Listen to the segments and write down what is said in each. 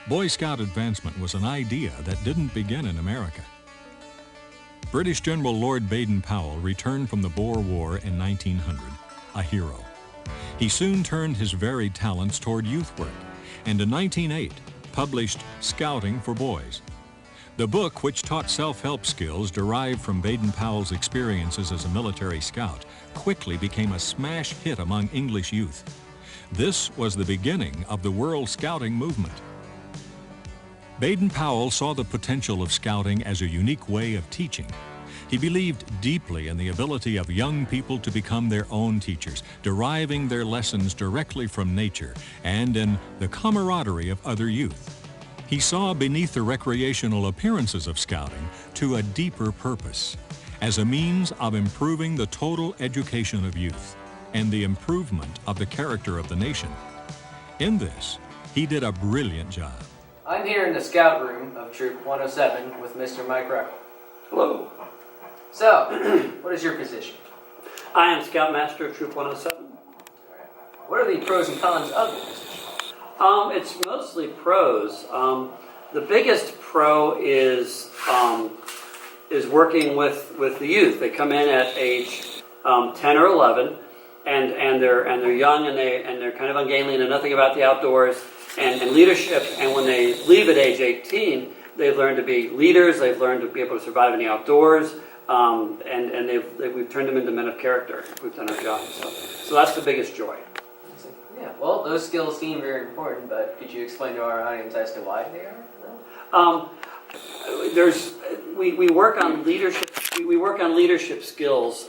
Boy Scout advancement was an idea that didn't begin in America. British General Lord Baden-Powell returned from the Boer War in 1900, a hero. He soon turned his varied talents toward youth work, and in 1908 published Scouting for Boys. The book, which taught self-help skills derived from Baden-Powell's experiences as a military scout, quickly became a smash hit among English youth. This was the beginning of the World Scouting movement. Baden-Powell saw the potential of scouting as a unique way of teaching. He believed deeply in the ability of young people to become their own teachers, deriving their lessons directly from nature and in the camaraderie of other youth. He saw beneath the recreational appearances of scouting to a deeper purpose, as a means of improving the total education of youth and the improvement of the character of the nation. In this, he did a brilliant job. I'm here in the scout room of Troop 107 with Mr. Mike Ruckle. Hello. So, what is your position? I am Scoutmaster of Troop 107. What are the pros and cons of your position? It's mostly pros. The biggest pro is working with the youth. They come in at age 10 or 11, and they're young and they're kind of ungainly and know nothing about the outdoors and leadership. And when they leave at age 18, they've learned to be leaders. They've learned to be able to survive in the outdoors, and we've turned them into men of character. We've done our job. So that's the biggest joy. Yeah, well, those skills seem very important, but could you explain to our audience as to why they are? We work on leadership. We work on leadership skills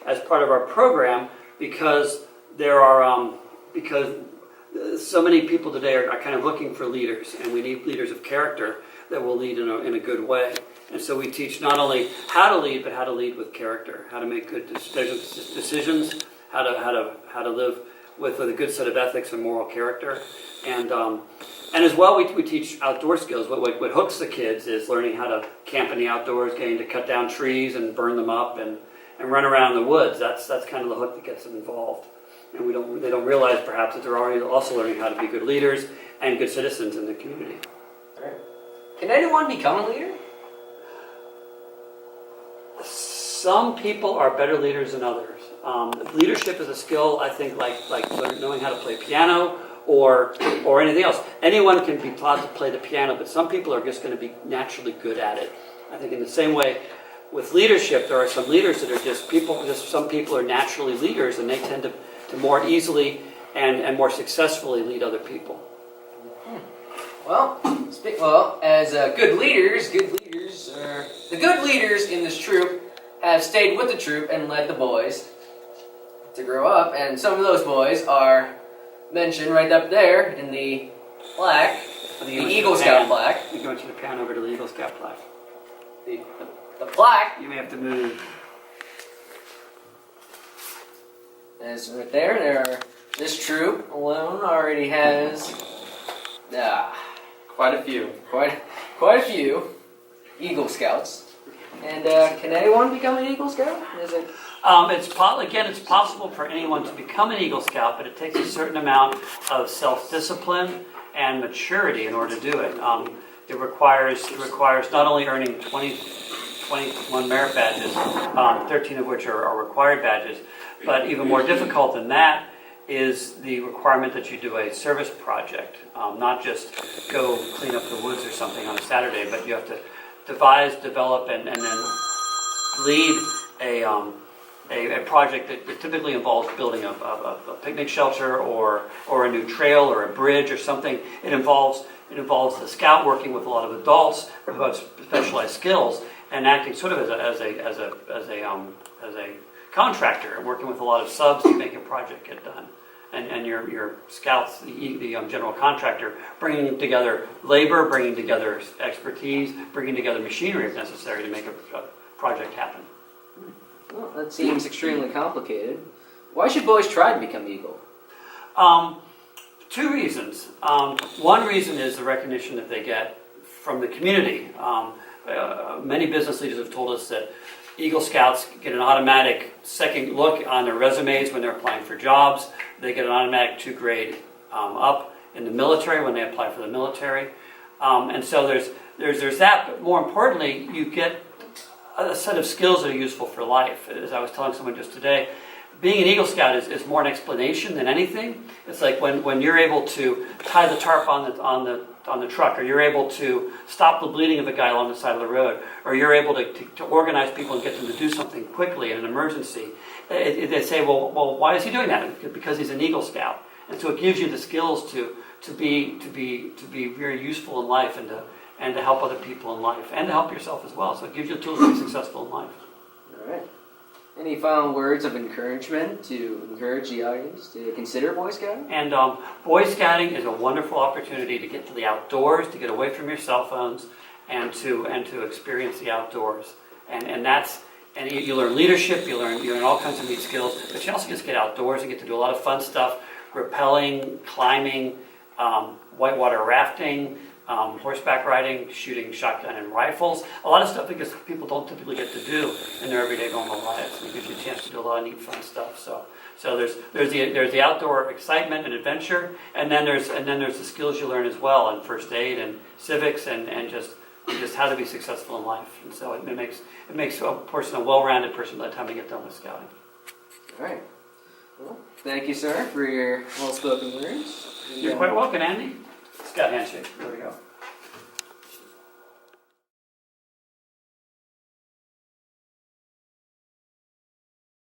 as part of our program because so many people today are kind of looking for leaders, and we need leaders of character that will lead in a good way. And so we teach not only how to lead, but how to lead with character, how to make good decisions, how to live with a good set of ethics and moral character, and as well we teach outdoor skills. What hooks the kids is learning how to camp in the outdoors, getting to cut down trees and burn them up, and run around in the woods. That's kind of the hook that gets them involved. And they don't realize perhaps that they're already also learning how to be good leaders and good citizens in the community. All right. Can anyone become a leader? Some people are better leaders than others. Leadership is a skill, I think, like knowing how to play piano or anything else. Anyone can be taught to play the piano, but some people are just going to be naturally good at it. I think in the same way, with leadership, there are some leaders that are some people are naturally leaders, and they tend to more easily and more successfully lead other people. Well, as good leaders, the good leaders in this troop have stayed with the troop and led the boys to grow up, and some of those boys are mentioned right up there in the plaque, the Eagle Scout plaque. You go to the pan over to the Eagle Scout plaque. The plaque. You may have to move. Is right there. This troop alone already has quite a few. Quite a few Eagle Scouts. And can anyone become an Eagle Scout? Is it? It's possible for anyone to become an Eagle Scout, but it takes a certain amount of self-discipline and maturity in order to do it. It requires not only earning 21 merit badges, 13 of which are required badges, but even more difficult than that is the requirement that you do a service project, not just go clean up the woods or something on a Saturday, but you have to devise, develop, and then lead a project that typically involves building a picnic shelter or a new trail or a bridge or something. It involves the scout working with a lot of adults who have specialized skills and acting sort of as a contractor and working with a lot of subs to make a project get done. And your scouts, the general contractor, bringing together labor, bringing together expertise, bringing together machinery if necessary to make a project happen. Well, that seems extremely complicated. Why should boys try to become Eagle? Two reasons. One reason is the recognition that they get from the community. Many business leaders have told us that Eagle Scouts get an automatic second look on their resumes when they're applying for jobs. They get an automatic 2-grade up in the military when they apply for the military. And so there's that, but more importantly, you get a set of skills that are useful for life. As I was telling someone just today, being an Eagle Scout is more an explanation than anything. It's like when you're able to tie the tarp on the truck, or you're able to stop the bleeding of a guy along the side of the road, or you're able to organize people and get them to do something quickly in an emergency. They say, well, why is he doing that? Because he's an Eagle Scout, and so it gives you the skills to be very useful in life and to help other people in life and to help yourself as well. So it gives you the tools to be successful in life. All right. Any final words of encouragement to encourage the audience to consider Boy Scouting? And Boy Scouting is a wonderful opportunity to get to the outdoors, to get away from your cell phones, and to experience the outdoors. And you learn leadership, you learn all kinds of neat skills, but you also just get outdoors and get to do a lot of fun stuff: rappelling, climbing, whitewater rafting, horseback riding, shooting shotgun and rifles. A lot of stuff because people don't typically get to do in their everyday normal lives. It gives you a chance to do a lot of neat fun stuff. So there's the outdoor excitement and adventure, and then there's the skills you learn as well in first aid and civics and just how to be successful in life. And so it makes a person a well-rounded person by the time they get done with scouting. All right. Well, thank you, sir, for your well-spoken words. You're quite welcome, Andy. Scout handshake. There we go.